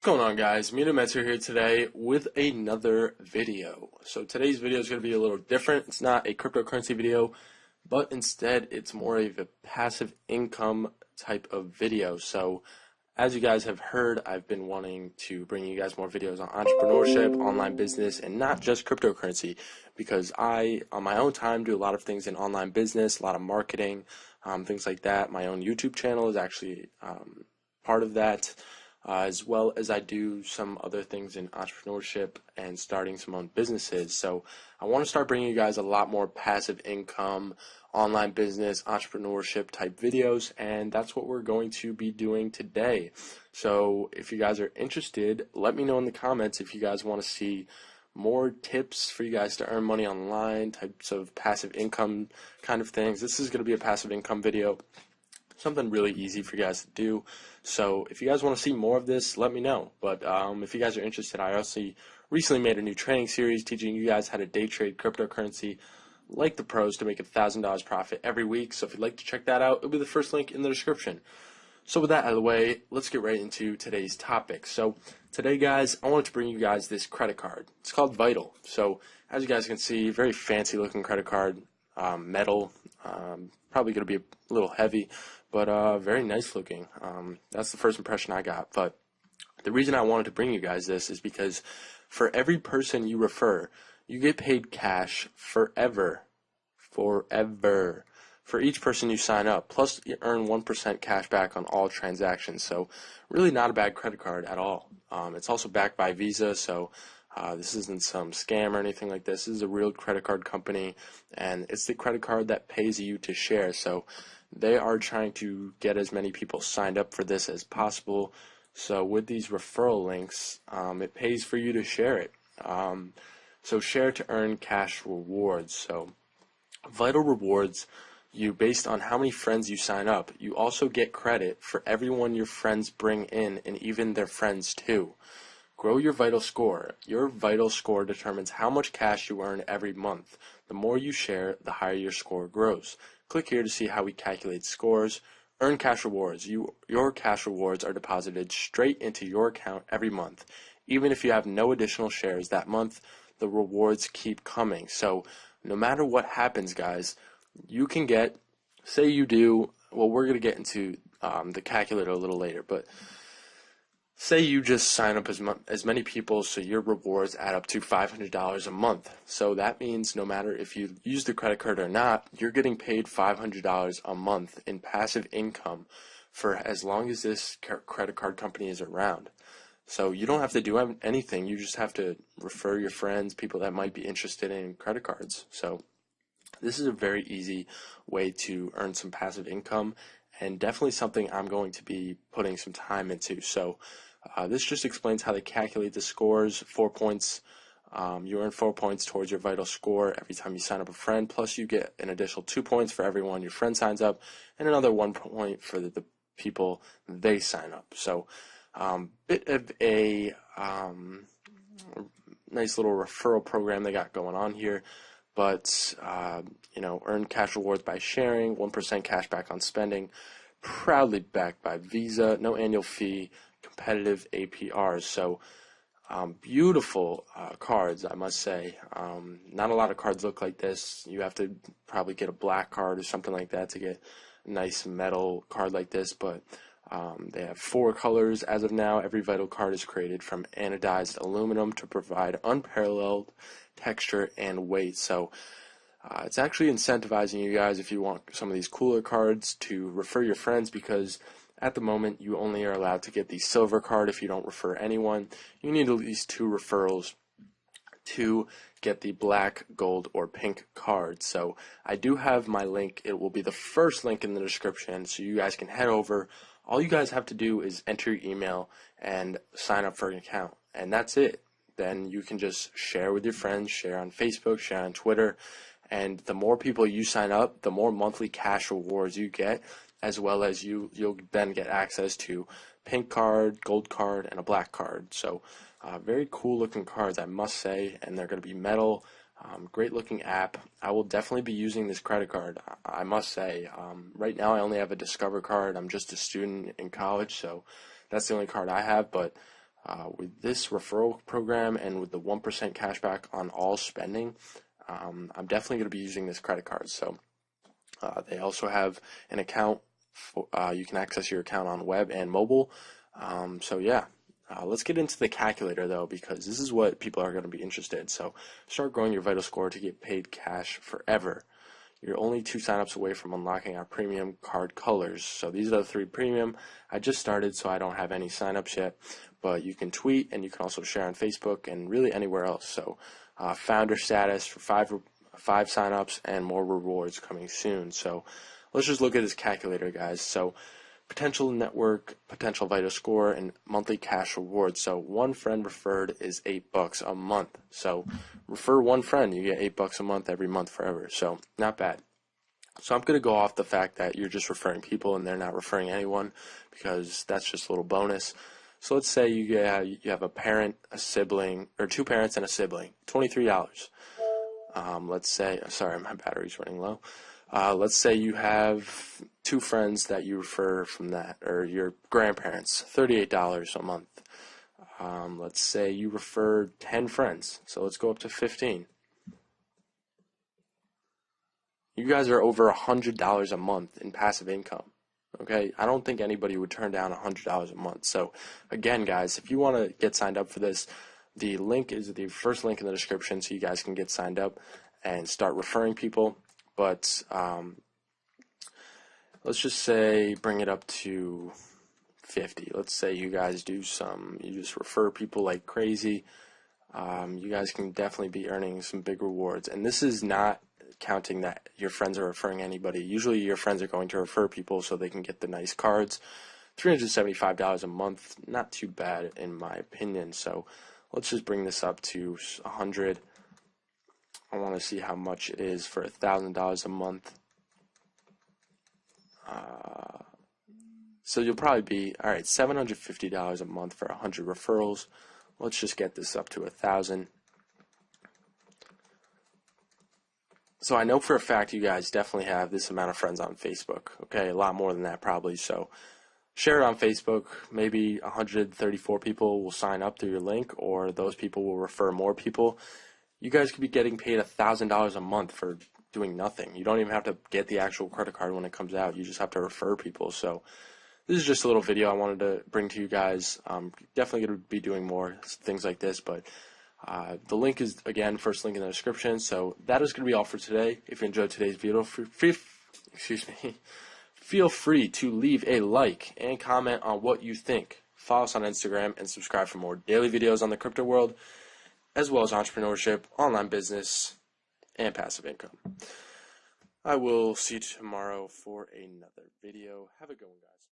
What's going on, guys? Mina Metzer here today with another video. So today's video is going to be a little different. It's not a cryptocurrency video, but instead it's more of a passive income type of video. So as you guys have heard, I've been wanting to bring you guys more videos on entrepreneurship, online business, and not just cryptocurrency, because I, on my own time, do a lot of things in online business, a lot of marketing, things like that. My own YouTube channel is actually part of that, as well as I do some other things in entrepreneurship and starting some own businesses. So I want to start bringing you guys a lot more passive income, online business, entrepreneurship type videos, and that's what we're going to be doing today. So if you guys are interested, let me know in the comments if you guys want to see more tips for you guys to earn money online, types of passive income kind of things. This is going to be a passive income video, something really easy for you guys to do. So if you guys want to see more of this, let me know. But if you guys are interested, I also recently made a new training series teaching you guys how to day trade cryptocurrency like the pros to make $1,000 profit every week. So if you'd like to check that out, it'll be the first link in the description. So with that out of the way, let's get right into today's topic. So today, guys, I wanted to bring you guys this credit card. It's called Vital. So as you guys can see, very fancy looking credit card, metal, probably going to be a little heavy, but very nice looking. That's the first impression I got. But the reason I wanted to bring you guys this is because for every person you refer, you get paid cash forever. For each person you sign up. Plus, you earn 1% cash back on all transactions. So really not a bad credit card at all. It's also backed by Visa, so this isn't some scam or anything like this. This is a real credit card company, and it's the credit card that pays you to share. So they are trying to get as many people signed up for this as possible. So with these referral links, it pays for you to share it. So share to earn cash rewards. So Vital rewards you based on how many friends you sign up. You also get credit for everyone your friends bring in, and even their friends too. Grow your Vital score. Your Vital score determines how much cash you earn every month. The more you share, the higher your score grows. Click here to see how we calculate scores. Earn cash rewards. Your cash rewards are deposited straight into your account every month. Even if you have no additional shares that month, the rewards keep coming. So no matter what happens, guys, you can get, say you do, well, we're going to get into the calculator a little later, but say you just sign up as many people so your rewards add up to $500 a month. So that means no matter if you use the credit card or not, you're getting paid $500 a month in passive income for as long as this credit card company is around. So you don't have to do anything. You just have to refer your friends, people that might be interested in credit cards. So this is a very easy way to earn some passive income, and definitely something I'm going to be putting some time into. So this just explains how they calculate the scores. 4 points. You earn 4 points towards your Vital score every time you sign up a friend. Plus, you get an additional 2 points for everyone your friend signs up, and another 1 point for the people they sign up. So, bit of a nice little referral program they got going on here. But earn cash rewards by sharing, 1% cash back on spending, proudly backed by Visa, no annual fee, competitive APRs. So beautiful cards, I must say. Not a lot of cards look like this. You have to probably get a black card or something like that to get a nice metal card like this, but they have 4 colors as of now. Every Vital card is created from anodized aluminum to provide unparalleled texture and weight. So it's actually incentivizing you guys, if you want some of these cooler cards, to refer your friends, because at the moment you only are allowed to get the silver card if you don't refer anyone. You need at least 2 referrals to get the black, gold, or pink card. So I do have my link. It will be the first link in the description, so you guys can head over. All you guys have to do is enter your email and sign up for an account, and that's it. Then you can just share with your friends, share on Facebook, share on Twitter, and the more people you sign up, the more monthly cash rewards you get, as well as you'll then get access to pink card, gold card, and a black card. So very cool looking cards, I must say, and they're going to be metal. Great looking app. I will definitely be using this credit card, I must say. Right now I only have a Discover card. I'm just a student in college, so that's the only card I have, but With this referral program and with the 1% cashback on all spending, I'm definitely going to be using this credit card. So they also have an account. You can access your account on web and mobile. So yeah, let's get into the calculator though, because this is what people are going to be interested in. So start growing your Vital Score to get paid cash forever. You're only 2 signups away from unlocking our premium card colors. So these are the 3 premium. I just started, so I don't have any signups yet. But you can tweet and you can also share on Facebook and really anywhere else. So founder status for 5 signups and more rewards coming soon. So let's just look at this calculator, guys. So potential network, potential Vital Score, and monthly cash rewards. So one friend referred is $8 a month. So refer one friend, you get $8 a month every month forever. So not bad. So I'm going to go off the fact that you're just referring people and they're not referring anyone, because that's just a little bonus. So let's say you have a parent, a sibling, or 2 parents and a sibling, $23. Let's say, sorry, my battery's running low. Let's say you have 2 friends that you refer from that, or your grandparents, $38 a month. Let's say you refer 10 friends, so let's go up to 15. You guys are over $100 a month in passive income. Okay, I don't think anybody would turn down $100 a month. So again, guys, if you want to get signed up for this, the link is the first link in the description, so you guys can get signed up and start referring people. But let's just say bring it up to 50. Let's say you guys you just refer people like crazy. You guys can definitely be earning some big rewards. And this is not counting that your friends are referring anybody. Usually your friends are going to refer people so they can get the nice cards. $375 a month, not too bad in my opinion. So let's just bring this up to 100. I want to see how much it is for $1,000 a month. So you'll probably be, all right, $750 a month for 100 referrals. Let's just get this up to 1,000. So I know for a fact you guys definitely have this amount of friends on Facebook. Okay, a lot more than that probably. So share it on Facebook. Maybe 134 people will sign up through your link, or those people will refer more people. You guys could be getting paid $1,000 a month for doing nothing. You don't even have to get the actual credit card when it comes out. You just have to refer people. So this is just a little video I wanted to bring to you guys. Definitely going to be doing more things like this, but the link is, again, first link in the description. So that is going to be all for today. If you enjoyed today's video, feel free to leave a like and comment on what you think. Follow us on Instagram and subscribe for more daily videos on the crypto world, as well as entrepreneurship, online business, and passive income. I will see you tomorrow for another video. Have a good one, guys.